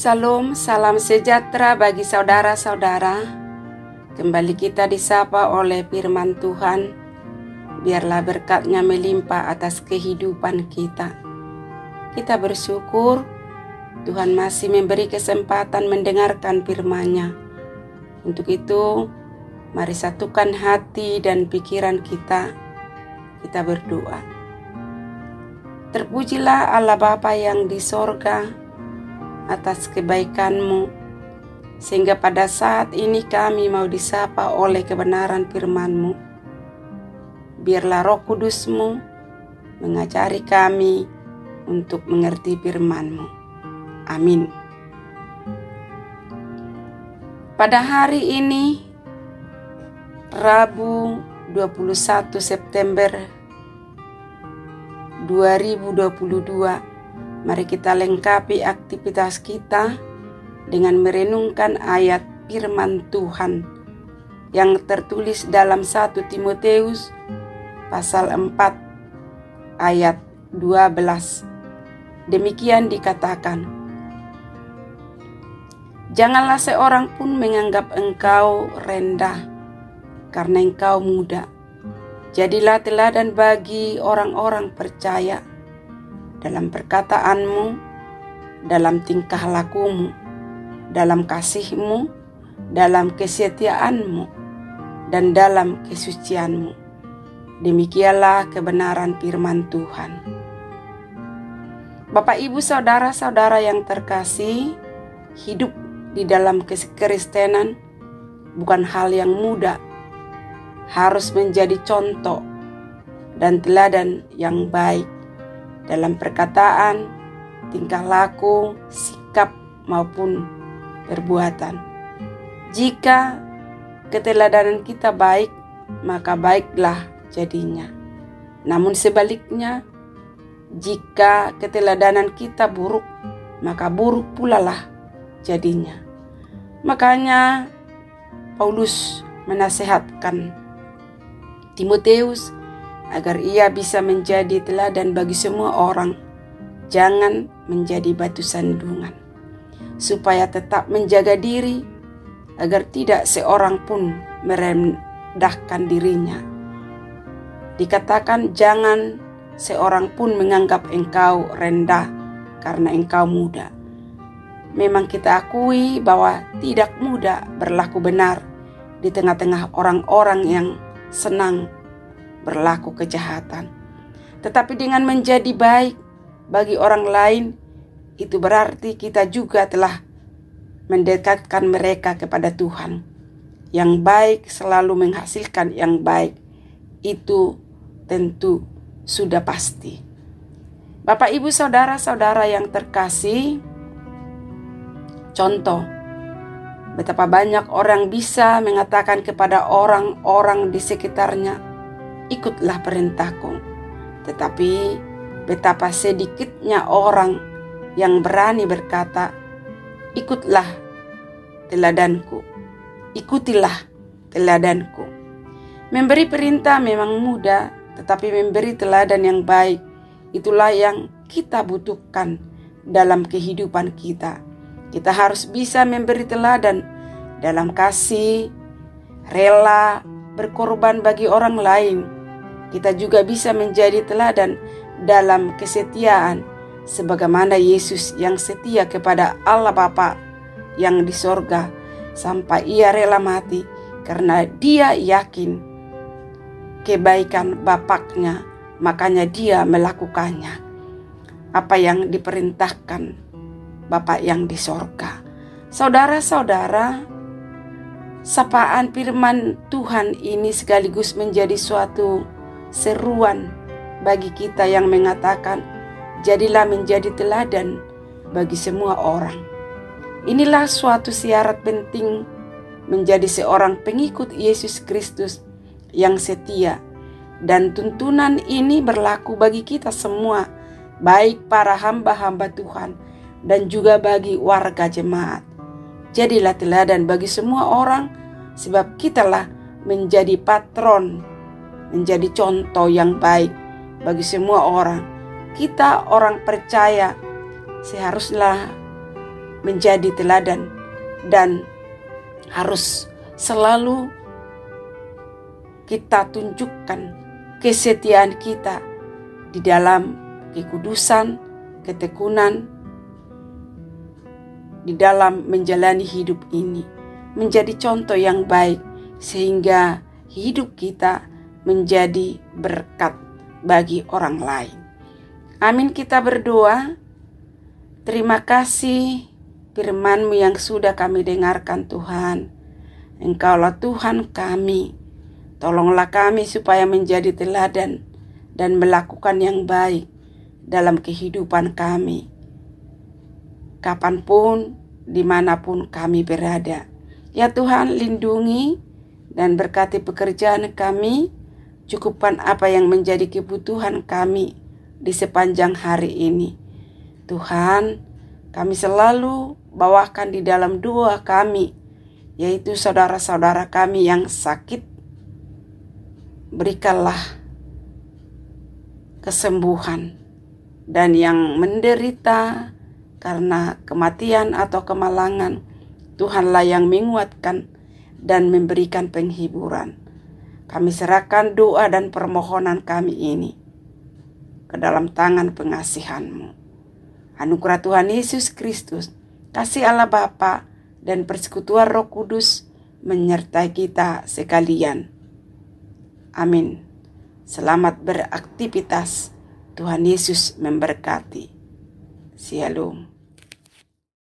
Salam, salam sejahtera bagi saudara-saudara. Kembali kita disapa oleh firman Tuhan. Biarlah berkat-Nya melimpah atas kehidupan kita. Kita bersyukur Tuhan masih memberi kesempatan mendengarkan firman-Nya. Untuk itu, mari satukan hati dan pikiran kita. Kita berdoa. Terpujilah Allah Bapa yang di sorga atas kebaikan-Mu, sehingga pada saat ini kami mau disapa oleh kebenaran firman-Mu. Biarlah Roh Kudus-Mu mengajari kami untuk mengerti firman-Mu. Amin. Pada hari ini, Rabu 21 September 2022, mari kita lengkapi aktivitas kita dengan merenungkan ayat firman Tuhan yang tertulis dalam 1 Timotius pasal 4 ayat 12. Demikian dikatakan, "Janganlah seorang pun menganggap engkau rendah karena engkau muda. Jadilah teladan bagi orang-orang percaya dalam perkataanmu, dalam tingkah lakumu, dalam kasihmu, dalam kesetiaanmu, dan dalam kesucianmu." Demikianlah kebenaran firman Tuhan. Bapak, Ibu, saudara-saudara yang terkasih, hidup di dalam kekristenan bukan hal yang mudah. Harus menjadi contoh dan teladan yang baik dalam perkataan, tingkah laku, sikap maupun perbuatan. Jika keteladanan kita baik, maka baiklah jadinya. Namun sebaliknya, jika keteladanan kita buruk, maka buruk pula lah jadinya. Makanya Paulus menasehatkan Timotius agar ia bisa menjadi teladan bagi semua orang. Jangan menjadi batu sandungan, supaya tetap menjaga diri agar tidak seorang pun merendahkan dirinya. Dikatakan jangan seorang pun menganggap engkau rendah karena engkau muda. Memang kita akui bahwa tidak mudah berlaku benar di tengah-tengah orang-orang yang senang berlaku kejahatan. Tetapi dengan menjadi baik bagi orang lain, itu berarti kita juga telah mendekatkan mereka kepada Tuhan. Yang baik selalu menghasilkan yang baik. Itu tentu sudah pasti. Bapak, Ibu, saudara-saudara yang terkasih, contoh betapa banyak orang bisa mengatakan kepada orang-orang di sekitarnya, "Ikutlah perintahku." Tetapi betapa sedikitnya orang yang berani berkata, "Ikutlah teladanku, ikutilah teladanku." Memberi perintah memang mudah, tetapi memberi teladan yang baik, itulah yang kita butuhkan dalam kehidupan kita. Kita harus bisa memberi teladan dalam kasih, rela, berkorban bagi orang lain. Kita juga bisa menjadi teladan dalam kesetiaan, sebagaimana Yesus yang setia kepada Allah Bapa yang di sorga, sampai ia rela mati karena dia yakin kebaikan Bapaknya, makanya dia melakukannya. Apa yang diperintahkan Bapa yang di sorga. Saudara-saudara, sapaan firman Tuhan ini sekaligus menjadi suatu seruan bagi kita yang mengatakan, jadilah menjadi teladan bagi semua orang. Inilah suatu syarat penting menjadi seorang pengikut Yesus Kristus yang setia. Dan tuntunan ini berlaku bagi kita semua, baik para hamba-hamba Tuhan dan juga bagi warga jemaat. Jadilah teladan bagi semua orang, sebab kitalah menjadi patron, menjadi contoh yang baik bagi semua orang. Kita orang percaya seharusnya menjadi teladan dan harus selalu kita tunjukkan kesetiaan kita di dalam kekudusan, ketekunan, di dalam menjalani hidup ini. Menjadi contoh yang baik sehingga hidup kita menjadi berkat bagi orang lain. Amin, kita berdoa. Terima kasih firman-Mu yang sudah kami dengarkan Tuhan. Engkaulah Tuhan kami. Tolonglah kami supaya menjadi teladan dan melakukan yang baik dalam kehidupan kami. Kapanpun, dimanapun kami berada. Ya Tuhan, lindungi dan berkati pekerjaan kami. Cukupkan apa yang menjadi kebutuhan kami di sepanjang hari ini. Tuhan, kami selalu bawakan di dalam doa kami, yaitu saudara-saudara kami yang sakit. Berikanlah kesembuhan, dan yang menderita karena kematian atau kemalangan, Tuhanlah yang menguatkan dan memberikan penghiburan. Kami serahkan doa dan permohonan kami ini ke dalam tangan pengasihan-Mu. Anugerah Tuhan Yesus Kristus, kasih Allah Bapa, dan persekutuan Roh Kudus menyertai kita sekalian. Amin. Selamat beraktivitas. Tuhan Yesus memberkati. Shalom.